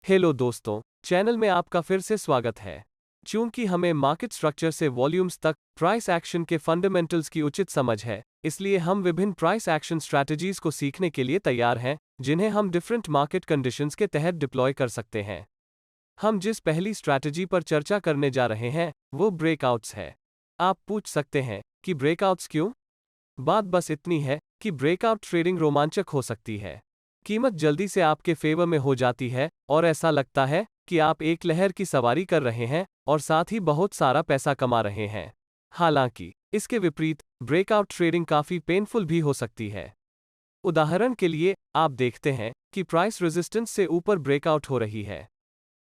Hello दोस्तों, channel में आपका फिर से स्वागत है। चूंकि हमें मार्केट स्ट्रक्चर से वॉल्यूम्स तक प्राइस एक्शन के फंडामेंटल्स की उचित समझ है, इसलिए हम विभिन्न प्राइस एक्शन स्ट्रैटेजीज को सीखने के लिए तैयार हैं, जिन्हें हम डिफरेंट मार्केट कंडीशंस के तहत डिप्लॉय कर सकते हैं। हम जिस पहली स्ट्रैटेजी पर चर्चा करने जा रहे हैं, वो ब्रेकआउट्स है। आप पूछ सकते हैं कि ब्रेकआउट्स क्यों? बात बस इतनी है कि ब्रेकआउट ट्रेडिंग रोमांचक हो सकती है। कीमत जल्दी से आपके फेवर में हो जाती है और ऐसा लगता है कि आप एक लहर की सवारी कर रहे हैं और साथ ही बहुत सारा पैसा कमा रहे हैं। हालांकि इसके विपरीत ब्रेकआउट ट्रेडिंग काफी पेनफुल भी हो सकती है। उदाहरण के लिए, आप देखते हैं कि प्राइस रेजिस्टेंस से ऊपर ब्रेकआउट हो रही है।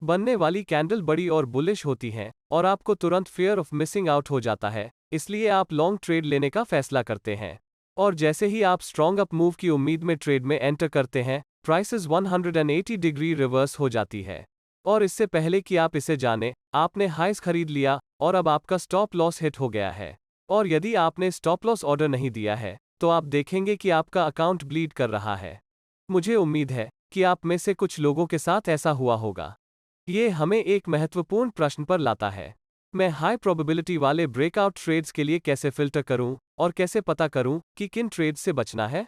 बनने वाली कैंडल बड़ी और बुलिश होती हैं और आपको तुरंत फियर ऑफ मिसिंग आउट हो जाता है, इसलिए आप लॉन्ग ट्रेड लेने का फैसला करते हैं। और जैसे ही आप स्ट्रॉन्ग अप मूव की उम्मीद में ट्रेड में एंटर करते हैं, प्राइसेस 180 डिग्री रिवर्स हो जाती है। और इससे पहले कि आप इसे जानें, आपने हाइस खरीद लिया और अब आपका स्टॉप लॉस हिट हो गया है। और यदि आपने स्टॉप लॉस ऑर्डर नहीं दिया है, तो आप देखेंगे कि आपका अकाउंट ब्लीड कर रहा है। मुझे उम्मीद है कि आप में से कुछ लोगों के साथ ऐसा हुआ होगा। ये हमें एक महत्वपूर्ण प्रश्न पर लाता है। मैं हाई प्रोबेबिलिटी वाले ब्रेकआउट ट्रेड्स के लिए कैसे फिल्टर करूं और कैसे पता करूं कि किन ट्रेड्स से बचना है?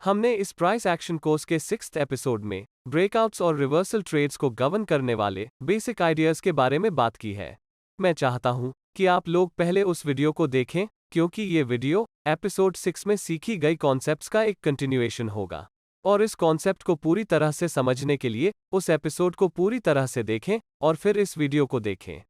हमने इस प्राइस एक्शन कोर्स के 6th एपिसोड में ब्रेकआउट्स और रिवर्सल ट्रेड्स को गवर्न करने वाले बेसिक आइडियाज के बारे में बात की है। मैं चाहता हूं कि आप लोग पहले उस वीडियो को देखें, क्योंकि ये वीडियो एपिसोड 6 में सीखी गई कॉन्सेप्ट्स का एक कंटिन्यूएशन होगा। और इस कॉन्सेप्ट को पूरी तरह से समझने के लिए उस एपिसोड को पूरी तरह से देखें और फिर इस वीडियो को देखें।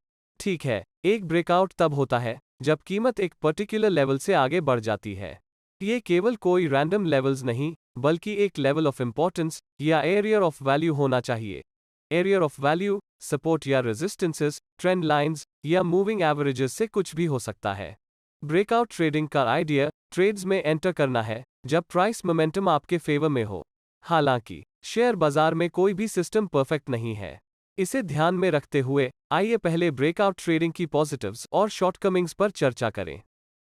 ठीक है, एक ब्रेकआउट तब होता है जब कीमत एक पर्टिकुलर लेवल से आगे बढ़ जाती है। ये केवल कोई रैंडम लेवल्स नहीं, बल्कि एक लेवल ऑफ इंपॉर्टेंस या एरिया ऑफ वैल्यू होना चाहिए। एरिया ऑफ वैल्यू, सपोर्ट या रेजिस्टेंसेस, ट्रेंड लाइंस या मूविंग एवरेजेस से कुछ भी हो सकता है। ब्रेकआउट ट्रेडिंग का आइडिया ट्रेड्स में एंटर करना है जब प्राइस मोमेंटम आपके फेवर में हो। हालांकि शेयर बाजार में कोई भी सिस्टम परफेक्ट नहीं है। इसे ध्यान में रखते हुए आइए पहले ब्रेकआउट ट्रेडिंग की पॉजिटिव्स और शॉर्टकमिंग्स पर चर्चा करें।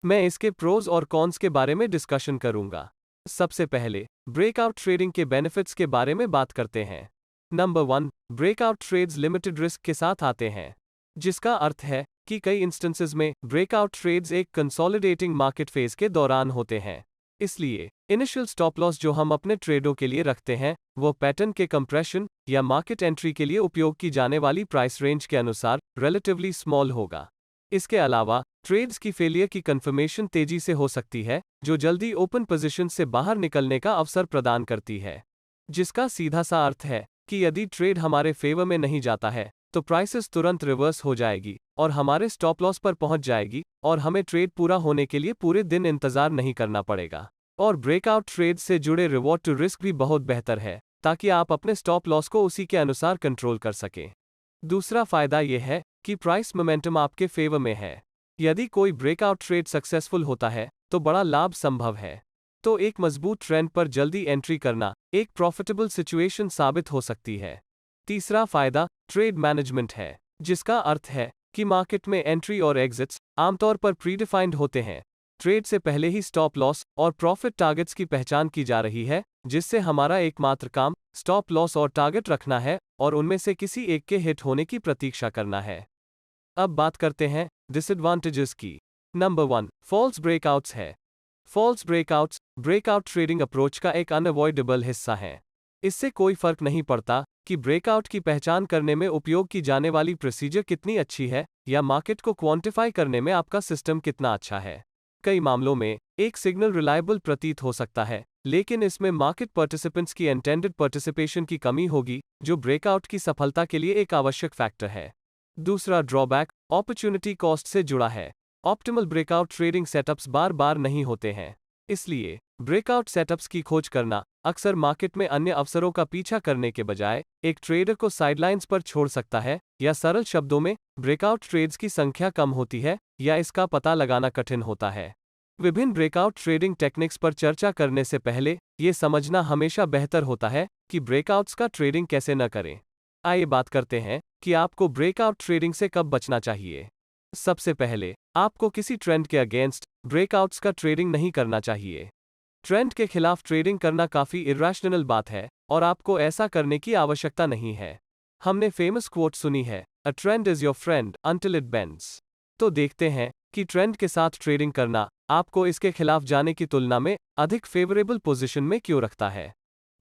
मैं इसके प्रोज और कॉन्स के बारे में डिस्कशन करूंगा। सबसे पहले ब्रेकआउट ट्रेडिंग के बेनिफिट्स के बारे में बात करते हैं। Number 1, breakout trades limited risk के साथ आते हैं, जिसका अर्थ है कि कई इंस्टेंसेस में ब्रेकआउट ट्रेड्स एक कंसोलिडेटिंग मार्केट फेज के दौरान होते हैं। इसलिए इनिशियल स्टॉप लॉस जो हम अपने ट्रेडों के लिए रखते हैं, वो पैटर्न के कंप्रेशन या मार्केट एंट्री के लिए उपयोग की जाने वाली प्राइस रेंज के अनुसार रिलेटिवली स्मॉल होगा। इसके अलावा ट्रेड्स की फेलियर की कंफर्मेशन तेजी से हो सकती है, जो जल्दी ओपन पोजीशन से बाहर निकलने का अवसर प्रदान करती है। जिसका सीधा सा अर्थ है कि यदि ट्रेड हमारे फेवर में नहीं जाता है, तो प्राइसेस तुरंत रिवर्स हो जाएगी और हमारे स्टॉप लॉस पर पहुंच जाएगी और हमें ट्रेड पूरा होने के लिए पूरे दिन इंतजार नहीं करना पड़ेगा। और ब्रेकआउट ट्रेड से जुड़े रिवॉर्ड टू रिस्क भी बहुत बेहतर है, ताकि आप अपने स्टॉप लॉस को उसी के अनुसार कंट्रोल कर सकें। दूसरा फायदा यह है कि प्राइस मोमेंटम आपके फेवर में है। यदि कोई ब्रेकआउट ट्रेड सक्सेसफुल होता है, तो बड़ा लाभ संभव है। तो एक मजबूत ट्रेंड पर जल्दी एंट्री करना एक प्रॉफिटेबल सिचुएशन साबित हो सकती है। तीसरा फायदा ट्रेड मैनेजमेंट है, जिसका अर्थ है कि मार्केट में एंट्री और एग्जिट्स आमतौर पर प्रीडिफाइंड होते हैं। ट्रेड से पहले ही स्टॉप लॉस और प्रॉफिट टारगेट्स की पहचान की जा रही है, जिससे हमारा एकमात्र काम स्टॉप लॉस और टारगेट रखना है और उनमें से किसी एक के हिट होने की प्रतीक्षा करना है। अब बात करते हैं डिसएडवांटेजेस की। नंबर 1, फॉल्स ब्रेकआउट्स है। False breakouts breakout trading approach का एक अनअवॉइडेबल हिस्सा है। इससे कोई फर्क नहीं पड़ता कि ब्रेकआउट की पहचान करने में उपयोग की जाने वाली प्रोसीजर कितनी अच्छी है या मार्केट को क्वांटिफाई करने में आपका सिस्टम कितना अच्छा है। कई मामलों में एक सिग्नल रिलायबल प्रतीत हो सकता है, लेकिन इसमें मार्केट पार्टिसिपेंट्स की इंटेंडेड पार्टिसिपेशन की कमी होगी, जो ब्रेकआउट की सफलता के लिए एक आवश्यक फैक्टर है। दूसरा ड्रॉबैक अपॉर्चुनिटी कॉस्ट से जुड़ा है। ऑप्टिमल ब्रेकआउट ट्रेडिंग सेटअप्स बार बार नहीं होते हैं, इसलिए ब्रेकआउट सेटअप्स की खोज करना अक्सर मार्केट में अन्य अवसरों का पीछा करने के बजाय एक ट्रेडर को साइडलाइंस पर छोड़ सकता है, या सरल शब्दों में ब्रेकआउट ट्रेड्स की संख्या कम होती है या इसका पता लगाना कठिन होता है। विभिन्न ब्रेकआउट ट्रेडिंग टेक्निक्स पर चर्चा करने से पहले ये समझना हमेशा बेहतर होता है कि ब्रेकआउट्स का ट्रेडिंग कैसे न करें। आइए बात करते हैं कि आपको ब्रेकआउट ट्रेडिंग से कब बचना चाहिए। सबसे पहले आपको किसी ट्रेंड के अगेंस्ट ब्रेकआउट्स का ट्रेडिंग नहीं करना चाहिए। ट्रेंड के खिलाफ ट्रेडिंग करना काफी इरैशनल बात है और आपको ऐसा करने की आवश्यकता नहीं है। हमने फेमस कोट सुनी है, a trend is your friend until it bends. तो देखते हैं कि ट्रेंड के साथ ट्रेडिंग करना आपको इसके खिलाफ जाने की तुलना में अधिक फेवरेबल पोजीशन में क्यों रखता है।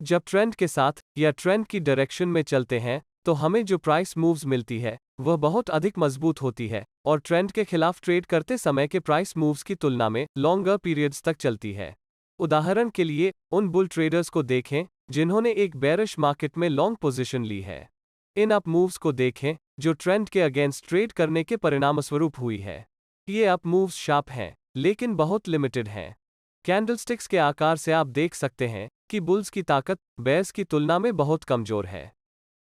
जब ट्रेंड के साथ या ट्रेंड की डायरेक्शन में चलते हैं तो हमें जो प्राइस मूव्स मिलती है वह बहुत अधिक मजबूत होती है और ट्रेंड के खिलाफ ट्रेड करते समय के प्राइस मूव्स की तुलना में लॉन्गर पीरियड्स तक चलती है। उदाहरण के लिए उन बुल ट्रेडर्स को देखें जिन्होंने एक बेरिश मार्केट में लॉन्ग पोजीशन ली है। इन अप मूव्स को देखें जो ट्रेंड के अगेंस्ट ट्रेड करने के परिणामस्वरूप हुई है। ये अप मूव्स शार्प हैं लेकिन बहुत लिमिटेड हैं। कैंडलस्टिक्स के आकार से आप देख सकते हैं कि बुल्स की ताकत बेयर्स की तुलना में बहुत कमजोर है।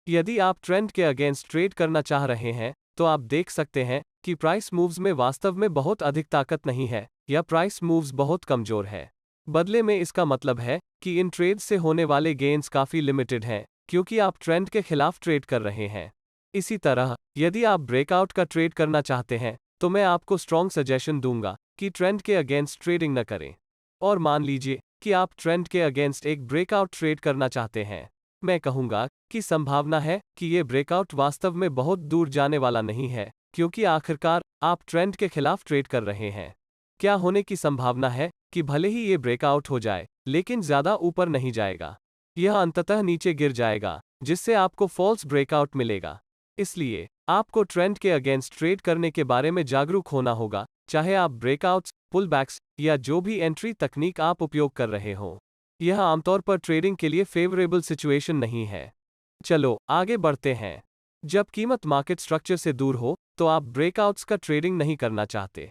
यदि आप ट्रेंड के अगेंस्ट ट्रेड करना चाह रहे हैं तो आप देख सकते हैं कि प्राइस मूव्स में वास्तव में बहुत अधिक ताकत नहीं है या प्राइस मूव्स बहुत कमजोर है। बदले में इसका मतलब है कि इन ट्रेड्स से होने वाले गेन्स काफी लिमिटेड हैं क्योंकि आप ट्रेंड के खिलाफ ट्रेड कर रहे हैं। इसी तरह यदि आप ब्रेकआउट का ट्रेड करना चाहते हैं तो मैं आपको स्ट्रॉन्ग सजेशन दूंगा कि ट्रेंड के अगेंस्ट ट्रेडिंग न करें। और मान लीजिए कि आप ट्रेंड के अगेंस्ट एक ब्रेकआउट ट्रेड करना चाहते हैं, मैं कहूंगा कि संभावना है कि ये ब्रेकआउट वास्तव में बहुत दूर जाने वाला नहीं है क्योंकि आखिरकार आप ट्रेंड के खिलाफ ट्रेड कर रहे हैं। क्या होने की संभावना है कि भले ही ये ब्रेकआउट हो जाए लेकिन ज्यादा ऊपर नहीं जाएगा, यह अंततः नीचे गिर जाएगा जिससे आपको फॉल्स ब्रेकआउट मिलेगा। इसलिए आपको ट्रेंड के अगेंस्ट ट्रेड करने के बारे में जागरूक होना होगा, चाहे आप ब्रेकआउट्स, पुलबैक्स या जो भी एंट्री तकनीक आप उपयोग कर रहे हो। यह आमतौर पर ट्रेडिंग के लिए फेवरेबल सिचुएशन नहीं है। चलो आगे बढ़ते हैं। जब कीमत मार्केट स्ट्रक्चर से दूर हो तो आप ब्रेकआउट्स का ट्रेडिंग नहीं करना चाहते।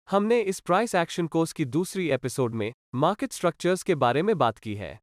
हमने इस प्राइस एक्शन कोर्स की दूसरी एपिसोड में मार्केट स्ट्रक्चर्स के बारे में बात की है।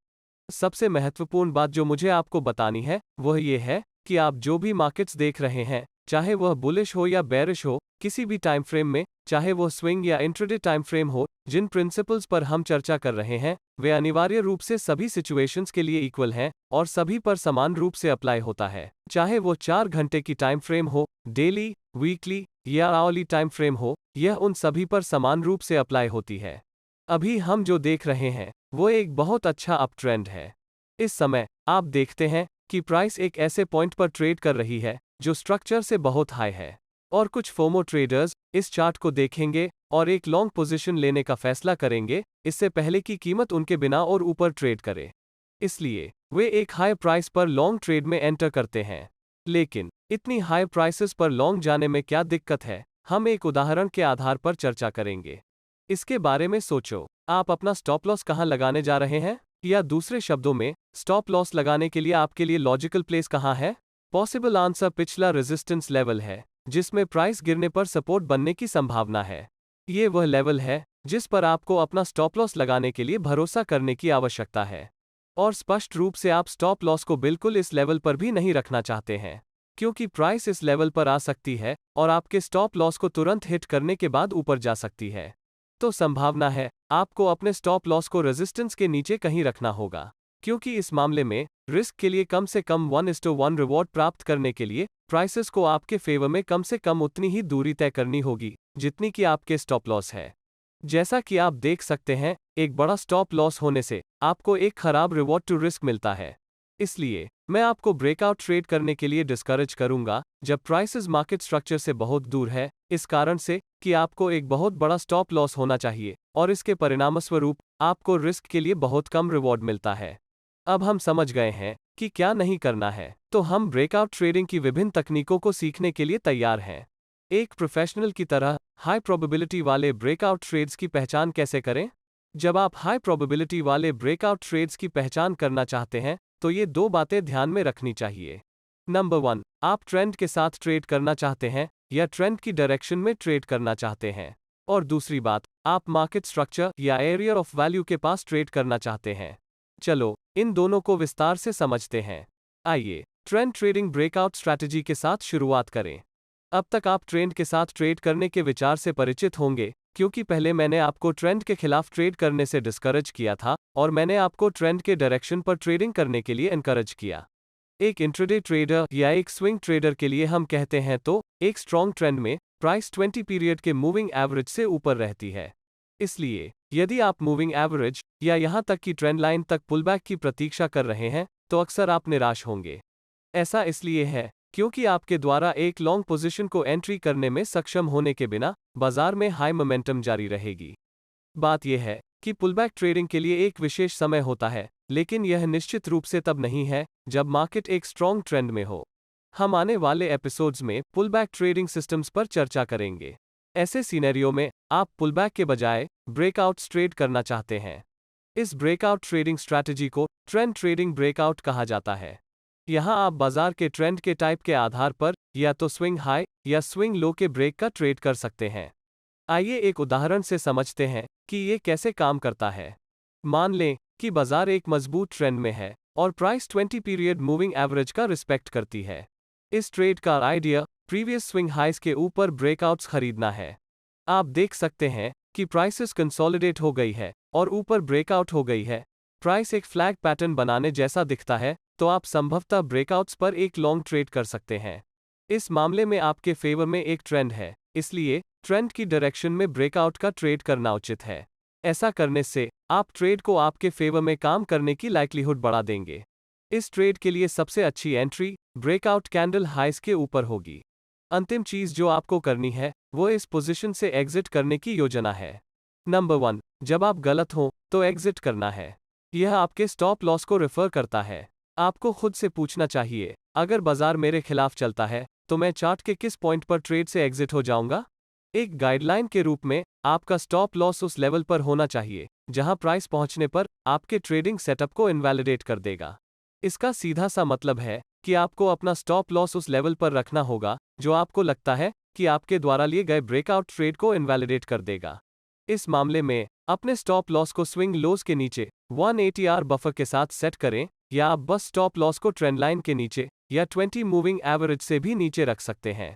सबसे महत्वपूर्ण बात जो मुझे आपको बतानी है वह यह है कि आप जो भी मार्केट्स देख रहे हैं, चाहे वह बुलिश हो या बेरिश हो, किसी भी टाइम फ्रेम में, चाहे वह स्विंग या इंट्राडे टाइम फ्रेम हो, जिन प्रिंसिपल्स पर हम चर्चा कर रहे हैं वे अनिवार्य रूप से सभी सिचुएशंस के लिए इक्वल हैं और सभी पर समान रूप से अप्लाई होता है। चाहे वो 4 घंटे की टाइम फ्रेम हो, डेली, वीकली या आवरली टाइम फ्रेम हो, यह उन सभी पर समान रूप से अप्लाई होती है। अभी हम जो देख रहे हैं वो एक बहुत अच्छा अप ट्रेंड है। इस समय आप देखते हैं कि प्राइस एक ऐसे पॉइंट पर ट्रेड कर रही है जो स्ट्रक्चर से बहुत हाई है और कुछ फोमो ट्रेडर्स इस चार्ट को देखेंगे और एक लॉन्ग पोजीशन लेने का फैसला करेंगे इससे पहले कि कीमत उनके बिना और ऊपर ट्रेड करे। इसलिए वे एक हाई प्राइस पर लॉन्ग ट्रेड में एंटर करते हैं। लेकिन इतनी हाई प्राइसेस पर लॉन्ग जाने में क्या दिक्कत है, हम एक उदाहरण के आधार पर चर्चा करेंगे। इसके बारे में सोचो, आप अपना स्टॉप लॉस कहां लगाने जा रहे हैं? या दूसरे शब्दों में, स्टॉप लॉस लगाने के लिए आपके लिए लॉजिकल प्लेस कहां है? पॉसिबल आंसर पिछला रेजिस्टेंस लेवल है जिसमें प्राइस गिरने पर सपोर्ट बनने की संभावना है। ये वह लेवल है जिस पर आपको अपना स्टॉप लॉस लगाने के लिए भरोसा करने की आवश्यकता है। और स्पष्ट रूप से आप स्टॉप लॉस को बिल्कुल इस लेवल पर भी नहीं रखना चाहते हैं क्योंकि प्राइस इस लेवल पर आ सकती है और आपके स्टॉप लॉस को तुरंत हिट करने के बाद ऊपर जा सकती है। तो संभावना है आपको अपने स्टॉप लॉस को रेजिस्टेंस के नीचे कहीं रखना होगा क्योंकि इस मामले में रिस्क के लिए कम से कम 1:1 रिवॉर्ड प्राप्त करने के लिए प्राइसेस को आपके फेवर में कम से कम उतनी ही दूरी तय करनी होगी जितनी कि आपके स्टॉप लॉस है। जैसा कि आप देख सकते हैं, एक बड़ा स्टॉप लॉस होने से आपको एक खराब रिवॉर्ड टू रिस्क मिलता है। इसलिए मैं आपको ब्रेकआउट ट्रेड करने के लिए डिस्करेज करूंगा जब प्राइसेस मार्केट स्ट्रक्चर से बहुत दूर है, इस कारण से कि आपको एक बहुत बड़ा स्टॉप लॉस होना चाहिए और इसके परिणामस्वरूप आपको रिस्क के लिए बहुत कम रिवॉर्ड मिलता है। अब हम समझ गए हैं कि क्या नहीं करना है, तो हम ब्रेकआउट ट्रेडिंग की विभिन्न तकनीकों को सीखने के लिए तैयार हैं। एक प्रोफेशनल की तरह हाई प्रोबेबिलिटी वाले ब्रेकआउट ट्रेड्स की पहचान कैसे करें? जब आप हाई प्रोबेबिलिटी वाले ब्रेकआउट ट्रेड्स की पहचान करना चाहते हैं तो ये 2 बातें ध्यान में रखनी चाहिए। नंबर 1, आप ट्रेंड के साथ ट्रेड करना चाहते हैं या ट्रेंड की डायरेक्शन में ट्रेड करना चाहते हैं। और दूसरी बात, आप मार्केट स्ट्रक्चर या एरिया ऑफ वैल्यू के पास ट्रेड करना चाहते हैं। चलो इन दोनों को विस्तार से समझते हैं। आइए ट्रेंड ट्रेडिंग ब्रेकआउट स्ट्रैटेजी के साथ शुरुआत करें। अब तक आप ट्रेंड के साथ ट्रेड करने के विचार से परिचित होंगे क्योंकि पहले मैंने आपको ट्रेंड के खिलाफ ट्रेड करने से डिस्करेज किया था और मैंने आपको ट्रेंड के डायरेक्शन पर ट्रेडिंग करने के लिए एनकरेज किया। एक इंट्राडे ट्रेडर या एक स्विंग ट्रेडर के लिए हम कहते हैं तो एक स्ट्रॉन्ग ट्रेंड में प्राइस 20 पीरियड के मूविंग एवरेज से ऊपर रहती है। इसलिए यदि आप मूविंग एवरेज या यहां तक कि ट्रेंड लाइन तक पुलबैक की प्रतीक्षा कर रहे हैं तो अक्सर आप निराश होंगे। ऐसा इसलिए है क्योंकि आपके द्वारा एक लॉन्ग पोजीशन को एंट्री करने में सक्षम होने के बिना बाजार में हाई मोमेंटम जारी रहेगी। बात यह है कि पुलबैक ट्रेडिंग के लिए एक विशेष समय होता है, लेकिन यह निश्चित रूप से तब नहीं है जब मार्केट एक स्ट्रॉन्ग ट्रेंड में हो। हम आने वाले एपिसोड्स में पुलबैक ट्रेडिंग सिस्टम्स पर चर्चा करेंगे। ऐसे सिनेरियो में आप पुलबैक के बजाय ब्रेकआउट्स ट्रेड करना चाहते हैं। इस ब्रेकआउट ट्रेडिंग स्ट्रैटेजी को ट्रेंड ट्रेडिंग ब्रेकआउट कहा जाता है। यहां आप बाजार के ट्रेंड के टाइप के आधार पर या तो स्विंग हाई या स्विंग लो के ब्रेक का ट्रेड कर सकते हैं। आइए एक उदाहरण से समझते हैं कि ये कैसे काम करता है। मान लें कि बाजार एक मजबूत ट्रेंड में है और प्राइस 20 पीरियड मूविंग एवरेज का रिस्पेक्ट करती है। इस ट्रेड का आइडिया प्रीवियस स्विंग हाइस के ऊपर ब्रेकआउट्स खरीदना है। आप देख सकते हैं कि प्राइसेस कंसोलिडेट हो गई है और ऊपर ब्रेकआउट हो गई है। प्राइस एक फ्लैग पैटर्न बनाने जैसा दिखता है, तो आप संभवतः ब्रेकआउट्स पर एक लॉन्ग ट्रेड कर सकते हैं। इस मामले में आपके फेवर में एक ट्रेंड है, इसलिए ट्रेंड की डायरेक्शन में ब्रेकआउट का ट्रेड करना उचित है। ऐसा करने से आप ट्रेड को आपके फेवर में काम करने की लाइक्लीहुड बढ़ा देंगे। इस ट्रेड के लिए सबसे अच्छी एंट्री ब्रेकआउट कैंडल हाइस के ऊपर होगी। अंतिम चीज जो आपको करनी है वो इस पोजीशन से एग्जिट करने की योजना है। नंबर 1, जब आप गलत हो तो एग्जिट करना है। यह आपके स्टॉप लॉस को रेफर करता है। आपको खुद से पूछना चाहिए, अगर बाजार मेरे खिलाफ चलता है तो मैं चार्ट के किस पॉइंट पर ट्रेड से एग्जिट हो जाऊंगा। एक गाइडलाइन के रूप में आपका स्टॉप लॉस उस लेवल पर होना चाहिए जहां प्राइस पहुंचने पर आपके ट्रेडिंग सेटअप को इनवैलिडेट कर देगा। इसका सीधा सा मतलब है कि आपको अपना स्टॉप लॉस उस लेवल पर रखना होगा जो आपको लगता है कि आपके द्वारा लिए गए ब्रेकआउट ट्रेड को इनवैलिडेट कर देगा। इस मामले में अपने स्टॉप लॉस को स्विंग लोज के नीचे 180 आर बफर के साथ सेट करें, या आप बस स्टॉप लॉस को ट्रेंड लाइन के नीचे या 20 मूविंग एवरेज से भी नीचे रख सकते हैं।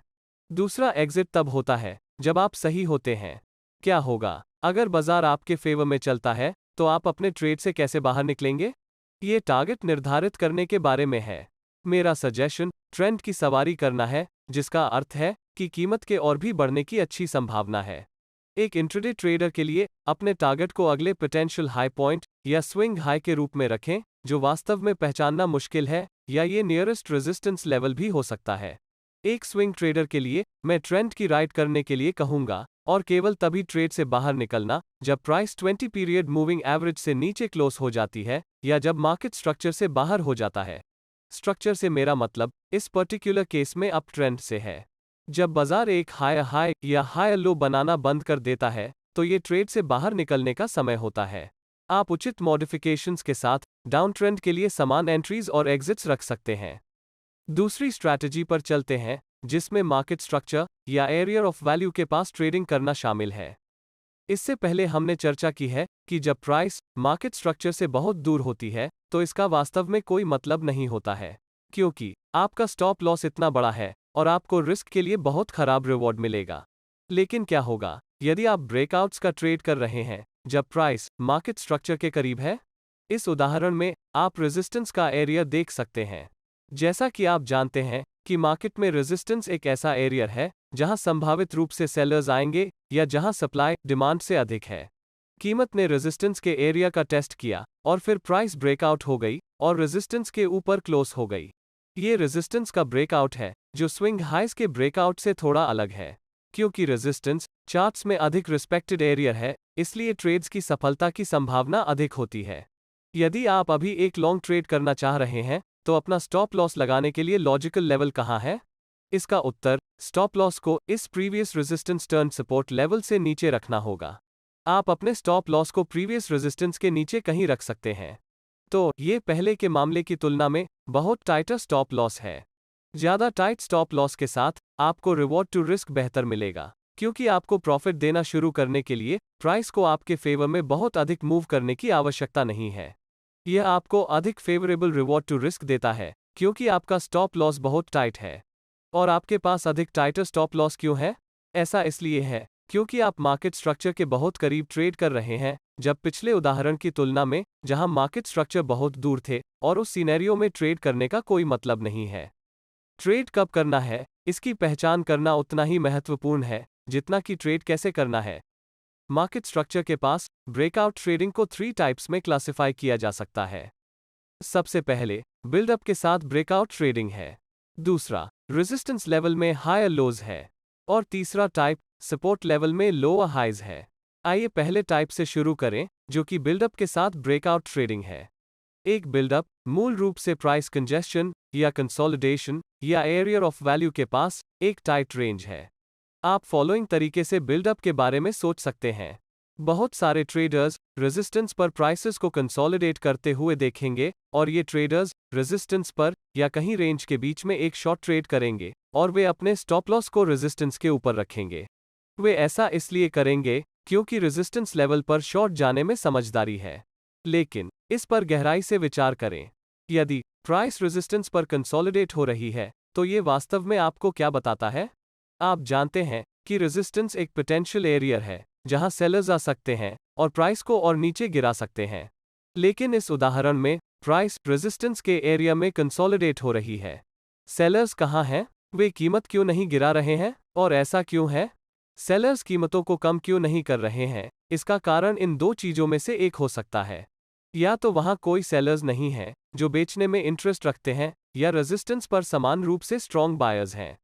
दूसरा एग्जिट तब होता है जब आप सही होते हैं। क्या होगा अगर बाजार आपके फेवर में चलता है, तो आप अपने ट्रेड से कैसे बाहर निकलेंगे? ये टारगेट निर्धारित करने के बारे में है। मेरा सजेशन ट्रेंड की सवारी करना है, जिसका अर्थ है कि कीमत के और भी बढ़ने की अच्छी संभावना है। एक इंट्राडे ट्रेडर के लिए अपने टारगेट को अगले पोटेंशियल हाई पॉइंट या स्विंग हाई के रूप में रखें, जो वास्तव में पहचानना मुश्किल है, या ये नियरेस्ट रेजिस्टेंस लेवल भी हो सकता है। एक स्विंग ट्रेडर के लिए मैं ट्रेंड की राइड करने के लिए कहूंगा, और केवल तभी ट्रेड से बाहर निकलना जब प्राइस 20 पीरियड मूविंग एवरेज से नीचे क्लोज हो जाती है, या जब मार्केट स्ट्रक्चर से बाहर हो जाता है। स्ट्रक्चर से मेरा मतलब इस पर्टिकुलर केस में अप ट्रेंड से है। जब बाजार एक हायर हाई या हायर लो बनाना बंद कर देता है, तो ये ट्रेड से बाहर निकलने का समय होता है। आप उचित मॉडिफिकेशंस के साथ डाउन ट्रेंड के लिए समान एंट्रीज और एग्जिट्स रख सकते हैं। दूसरी स्ट्रैटेजी पर चलते हैं, जिसमें मार्केट स्ट्रक्चर या एरिया ऑफ वैल्यू के पास ट्रेडिंग करना शामिल है। इससे पहले हमने चर्चा की है कि जब प्राइस मार्केट स्ट्रक्चर से बहुत दूर होती है, तो इसका वास्तव में कोई मतलब नहीं होता है, क्योंकि आपका स्टॉप लॉस इतना बड़ा है और आपको रिस्क के लिए बहुत खराब रिवॉर्ड मिलेगा। लेकिन क्या होगा यदि आप ब्रेकआउट्स का ट्रेड कर रहे हैं जब प्राइस मार्केट स्ट्रक्चर के करीब है? इस उदाहरण में आप रेजिस्टेंस का एरिया देख सकते हैं। जैसा कि आप जानते हैं कि मार्केट में रेजिस्टेंस एक ऐसा एरिया है जहां संभावित रूप से सेलर्स आएंगे या जहां सप्लाई डिमांड से अधिक है। कीमत ने रेजिस्टेंस के एरिया का टेस्ट किया और फिर प्राइस ब्रेकआउट हो गई और रेजिस्टेंस के ऊपर क्लोज हो गई। ये रेजिस्टेंस का ब्रेकआउट है जो स्विंग हाइस के ब्रेकआउट से थोड़ा अलग है। क्योंकि रेजिस्टेंस चार्ट्स में अधिक रिस्पेक्टेड एरिया है, इसलिए ट्रेड्स की सफलता की संभावना अधिक होती है। यदि आप अभी एक लॉन्ग ट्रेड करना चाह रहे हैं, तो अपना स्टॉप लॉस लगाने के लिए लॉजिकल लेवल कहां है? इसका उत्तर स्टॉप लॉस को इस previous resistance turn support level से नीचे रखना होगा। आप अपने स्टॉप लॉस को प्रीवियस रेजिस्टेंस के नीचे कहीं रख सकते हैं। तो ये पहले के मामले की तुलना में बहुत टाइटर स्टॉप लॉस है। ज्यादा टाइट स्टॉप लॉस के साथ आपको रिवॉर्ड टू रिस्क बेहतर मिलेगा, क्योंकि आपको प्रॉफिट देना शुरू करने के लिए प्राइस को आपके फेवर में बहुत अधिक मूव करने की आवश्यकता नहीं है। यह आपको अधिक फेवरेबल रिवॉर्ड टू रिस्क देता है, क्योंकि आपका स्टॉप लॉस बहुत टाइट है। और आपके पास अधिक टाइटर स्टॉप लॉस क्यों है? ऐसा इसलिए है क्योंकि आप मार्केट स्ट्रक्चर के बहुत करीब ट्रेड कर रहे हैं, जब पिछले उदाहरण की तुलना में जहां मार्केट स्ट्रक्चर बहुत दूर थे, और उस सिनेरियो में ट्रेड करने का कोई मतलब नहीं है। ट्रेड कब करना है, इसकी पहचान करना उतना ही महत्वपूर्ण है जितना कि ट्रेड कैसे करना है। मार्केट स्ट्रक्चर के पास ब्रेकआउट ट्रेडिंग को 3 टाइप्स में क्लासिफाई किया जा सकता है। सबसे पहले बिल्डअप के साथ ब्रेकआउट ट्रेडिंग है। दूसरा रेजिस्टेंस लेवल में हायर लोज है और तीसरा टाइप सपोर्ट लेवल में लोअर हाइज है। आइए पहले टाइप से शुरू करें, जो कि बिल्डअप के साथ ब्रेकआउट ट्रेडिंग है। एक बिल्डअप मूल रूप से प्राइस कंजेशन या कंसोलिडेशन या एरिया ऑफ वैल्यू के पास एक टाइट रेंज है। आप फॉलोइंग तरीके से बिल्डअप के बारे में सोच सकते हैं। बहुत सारे ट्रेडर्स रेजिस्टेंस पर प्राइसेस को कंसोलिडेट करते हुए देखेंगे और ये ट्रेडर्स रेजिस्टेंस पर या कहीं रेंज के बीच में एक शॉर्ट ट्रेड करेंगे और वे अपने स्टॉप लॉस को रेजिस्टेंस के ऊपर रखेंगे। वे ऐसा इसलिए करेंगे क्योंकि रेजिस्टेंस लेवल पर शॉर्ट जाने में समझदारी है। लेकिन इस पर गहराई से विचार करें। यदि प्राइस रेजिस्टेंस पर कंसोलिडेट हो रही है तो ये वास्तव में आपको क्या बताता है? आप जानते हैं कि रेजिस्टेंस एक पोटेंशियल एरिया है जहां सेलर्स आ सकते हैं और प्राइस को और नीचे गिरा सकते हैं। लेकिन इस उदाहरण में प्राइस रेजिस्टेंस के एरिया में कंसोलिडेट हो रही है। सेलर्स कहां हैं? वे कीमत क्यों नहीं गिरा रहे हैं और ऐसा क्यों है? सेलर्स कीमतों को कम क्यों नहीं कर रहे हैं? इसका कारण इन दो चीजों में से एक हो सकता है। या तो वहां कोई सेलर्स नहीं है जो बेचने में इंटरेस्ट रखते हैं, या रेजिस्टेंस पर समान रूप से स्ट्रॉन्ग बायर्स हैं।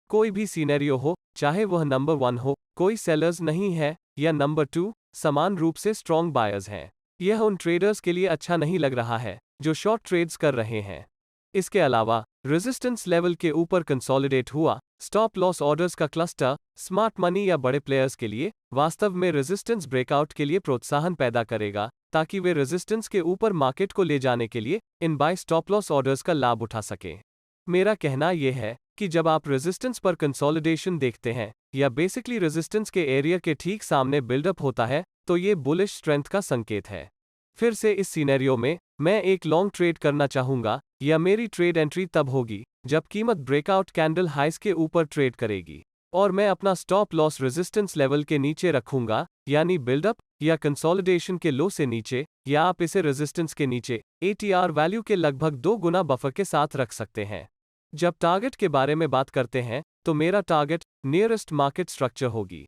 कोई भी सिनेरियो हो, चाहे वह नंबर 1 हो, कोई सेलर्स नहीं है, या नंबर 2 समान रूप से स्ट्रॉन्ग बायर्स हैं। यह उन ट्रेडर्स के लिए अच्छा नहीं लग रहा है जो शॉर्ट ट्रेड्स कर रहे हैं। इसके अलावा रेजिस्टेंस लेवल के ऊपर कंसोलिडेट हुआ स्टॉप लॉस ऑर्डर्स का क्लस्टर स्मार्ट मनी या बड़े प्लेयर्स के लिए वास्तव में रेजिस्टेंस ब्रेकआउट के लिए प्रोत्साहन पैदा करेगा, ताकि वे रेजिस्टेंस के ऊपर मार्केट को ले जाने के लिए in by stop loss orders का लाभ उठा सकें। मेरा कहना यह है कि जब आप रेजिस्टेंस पर कंसोलिडेशन देखते हैं या बेसिकली रेजिस्टेंस के एरिया के ठीक सामने बिल्डअप होता है, तो ये बुलिश स्ट्रेंथ का संकेत है। फिर से इस सिनेरियो में मैं एक लॉन्ग ट्रेड करना चाहूंगा, या मेरी ट्रेड एंट्री तब होगी जब कीमत ब्रेकआउट कैंडल हाइस के ऊपर ट्रेड करेगी और मैं अपना स्टॉप लॉस रेजिस्टेंस लेवल के नीचे रखूंगा, यानी बिल्डअप या कंसोलिडेशन के लो से नीचे, या आप इसे रेजिस्टेंस के नीचे ATR वैल्यू के लगभग 2 गुना बफर के साथ रख सकते हैं। जब टारगेट के बारे में बात करते हैं तो मेरा टारगेट नियरेस्ट मार्केट स्ट्रक्चर होगी।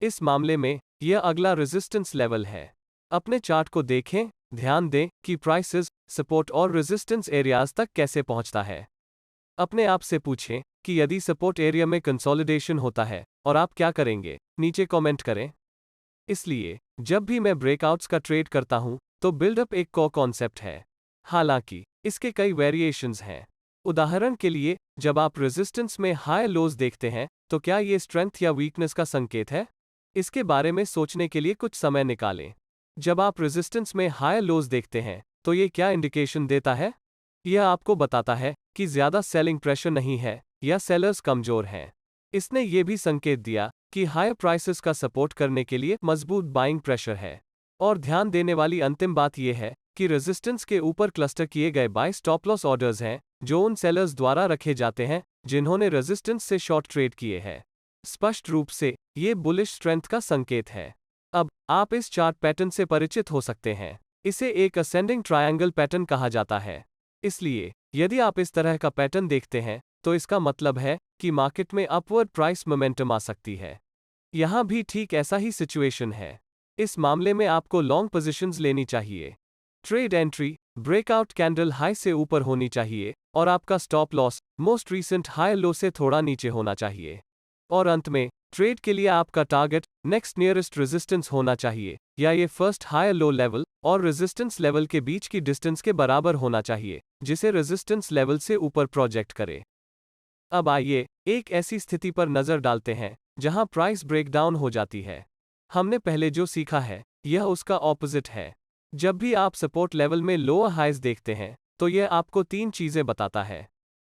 इस मामले में यह अगला रेजिस्टेंस लेवल है। अपने चार्ट को देखें, ध्यान दें कि प्राइसेस सपोर्ट और रेजिस्टेंस एरियाज तक कैसे पहुंचता है। अपने आप से पूछें कि यदि सपोर्ट एरिया में कंसोलिडेशन होता है और आप क्या करेंगे, नीचे कमेंट करें। इसलिए जब भी मैं ब्रेकआउट्स का ट्रेड करता हूं तो बिल्डअप एक को कॉन्सेप्ट है। हालांकि इसके कई वेरिएशंस हैं। उदाहरण के लिए, जब आप रेजिस्टेंस में हाई लोज देखते हैं तो क्या ये स्ट्रेंथ या वीकनेस का संकेत है? इसके बारे में सोचने के लिए कुछ समय निकालें। जब आप रेजिस्टेंस में हाई लोज देखते हैं तो ये क्या इंडिकेशन देता है? यह आपको बताता है कि ज्यादा सेलिंग प्रेशर नहीं है या सेलर्स कमजोर हैं। इसने ये भी संकेत दिया कि हायर प्राइसेस का सपोर्ट करने के लिए मजबूत बाइंग प्रेशर है। और ध्यान देने वाली अंतिम बात यह है कि रेजिस्टेंस के ऊपर क्लस्टर किए गए बाय स्टॉप लॉस ऑर्डर्स हैं जो उन सेलर्स द्वारा रखे जाते हैं जिन्होंने रेजिस्टेंस से शॉर्ट ट्रेड किए हैं। स्पष्ट रूप से ये बुलिश स्ट्रेंथ का संकेत है। अब आप इस चार्ट पैटर्न से परिचित हो सकते हैं। इसे एक असेंडिंग ट्रायंगल पैटर्न कहा जाता है। इसलिए यदि आप इस तरह का पैटर्न देखते हैं तो इसका मतलब है कि मार्केट में अपवर्ड प्राइस मोमेंटम आ सकती है। यहां भी ठीक ऐसा ही सिचुएशन है। इस मामले में आपको लॉन्ग पोजीशंस लेनी चाहिए। Trade entry breakout candle high से ऊपर होनी चाहिए और आपका stop loss most recent high low से थोड़ा नीचे होना चाहिए। और अंत में ट्रेड के लिए आपका टारगेट नेक्स्ट नियरेस्ट रेजिस्टेंस होना चाहिए, या ये फर्स्ट हाई लो लेवल और रेजिस्टेंस लेवल के बीच की डिस्टेंस के बराबर होना चाहिए जिसे रेजिस्टेंस लेवल से ऊपर प्रोजेक्ट करे। अब आइए एक ऐसी स्थिति पर नजर डालते हैं जहां प्राइस ब्रेकडाउन हो जाती है। हमने पहले जो सीखा है यह उसका ऑपोजिट है। जब भी आप सपोर्ट लेवल में लोअर हाइज देखते हैं तो यह आपको 3 चीजें बताता है।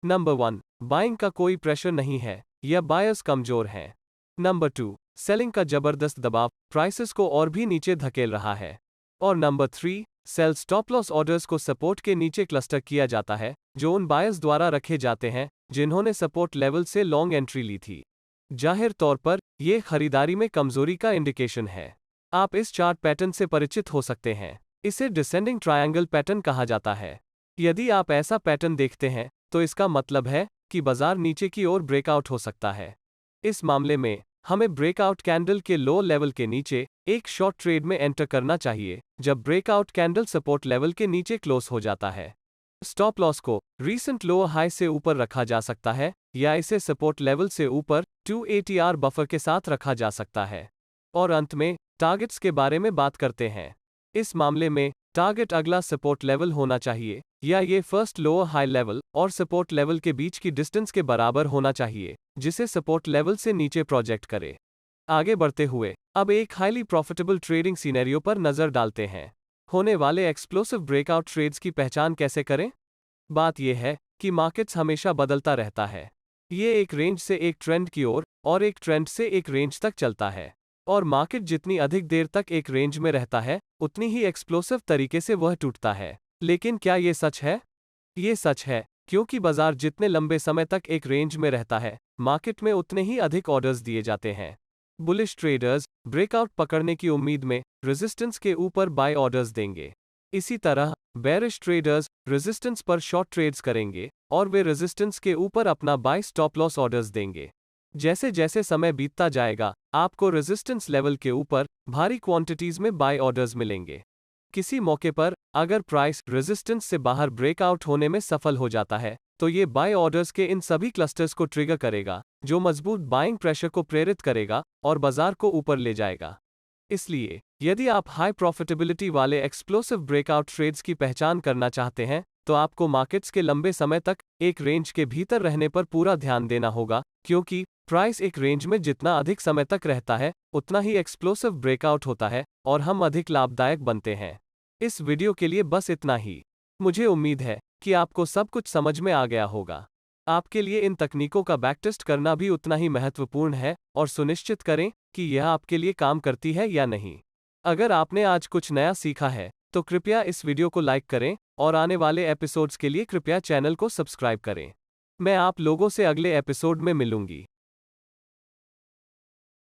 नंबर 1, बाइंग का कोई प्रेशर नहीं है या बायर्स कमजोर हैं। नंबर 2, सेलिंग का जबरदस्त दबाव प्राइसेस को और भी नीचे धकेल रहा है। और number 3, sell stop loss orders को सपोर्ट के नीचे क्लस्टर किया जाता है जो उन बायर्स द्वारा रखे जाते हैं जिन्होंने सपोर्ट लेवल से लॉन्ग एंट्री ली थी। जाहिर तौर पर यह खरीदारी में कमजोरी का इंडिकेशन है। आप इस चार्ट पैटर्न से परिचित हो सकते हैं। इसे डिसेंडिंग ट्रायंगल पैटर्न कहा जाता है। यदि आप ऐसा पैटर्न देखते हैं तो इसका मतलब है कि बाजार नीचे की ओर ब्रेकआउट हो सकता है। इस मामले में हमें ब्रेकआउट कैंडल के लो लेवल के नीचे एक शॉर्ट ट्रेड में एंटर करना चाहिए जब ब्रेकआउट कैंडल सपोर्ट लेवल के नीचे क्लोज हो जाता है। स्टॉप लॉस को रीसेंट लोअर हाई से ऊपर रखा जा सकता है या इसे सपोर्ट लेवल से ऊपर 2 ATR बफर के साथ रखा जा सकता है। और अंत में टारगेट्स के बारे में बात करते हैं। इस मामले में टारगेट अगला सपोर्ट लेवल होना चाहिए, या ये फर्स्ट लोअर हाई लेवल और सपोर्ट लेवल के बीच की डिस्टेंस के बराबर होना चाहिए, जिसे सपोर्ट लेवल से नीचे प्रोजेक्ट करे। आगे बढ़ते हुए अब एक हाईली प्रॉफिटेबल ट्रेडिंग सिनेरियो पर नजर डालते हैं। होने वाले एक्सप्लोसिव ब्रेकआउट ट्रेड्स की पहचान कैसे करें? बात यह है कि मार्केट्स हमेशा बदलता रहता है। ये एक रेंज से एक ट्रेंड की ओर और एक ट्रेंड से एक रेंज तक चलता है। और मार्केट जितनी अधिक देर तक एक रेंज में रहता है, उतनी ही एक्सप्लोसिव तरीके से वह टूटता है। लेकिन क्या ये सच है? ये सच है, क्योंकि बाजार जितने लंबे समय तक एक रेंज में रहता है, मार्केट में उतने ही अधिक ऑर्डर्स दिए जाते हैं। बुलिश ट्रेडर्स ब्रेकआउट पकड़ने की उम्मीद में रेजिस्टेंस के ऊपर बाय ऑर्डर्स देंगे। इसी तरह बेरिश ट्रेडर्स रेजिस्टेंस पर शॉर्ट ट्रेड्स करेंगे और वे रेजिस्टेंस के ऊपर अपना बाय स्टॉप लॉस ऑर्डर्स देंगे। जैसे जैसे समय बीतता जाएगा, आपको रेजिस्टेंस लेवल के ऊपर भारी क्वांटिटीज में बाय ऑर्डर्स मिलेंगे। किसी मौके पर अगर प्राइस रेजिस्टेंस से बाहर ब्रेकआउट होने में सफल हो जाता है, तो ये बाय ऑर्डर्स के इन सभी क्लस्टर्स को ट्रिगर करेगा, जो मजबूत बाइंग प्रेशर को प्रेरित करेगा और बाजार को ऊपर ले जाएगा। इसलिए यदि आप हाई प्रॉफिटेबिलिटी वाले एक्सप्लोसिव ब्रेकआउट ट्रेड्स की पहचान करना चाहते हैं, तो आपको मार्केट्स के लंबे समय तक एक रेंज के भीतर रहने पर पूरा ध्यान देना होगा, क्योंकि प्राइस एक रेंज में जितना अधिक समय तक रहता है, उतना ही एक्सप्लोसिव ब्रेकआउट होता है और हम अधिक लाभदायक बनते हैं। इस वीडियो के लिए बस इतना ही। मुझे उम्मीद है कि आपको सब कुछ समझ में आ गया होगा। आपके लिए इन तकनीकों का बैकटेस्ट करना भी उतना ही महत्वपूर्ण है और सुनिश्चित करें कि यह आपके लिए काम करती है या नहीं। अगर आपने आज कुछ नया सीखा है, तो कृपया इस वीडियो को लाइक करें और आने वाले एपिसोड्स के लिए कृपया चैनल को सब्सक्राइब करें। मैं आप लोगों से अगले एपिसोड में मिलूंगी।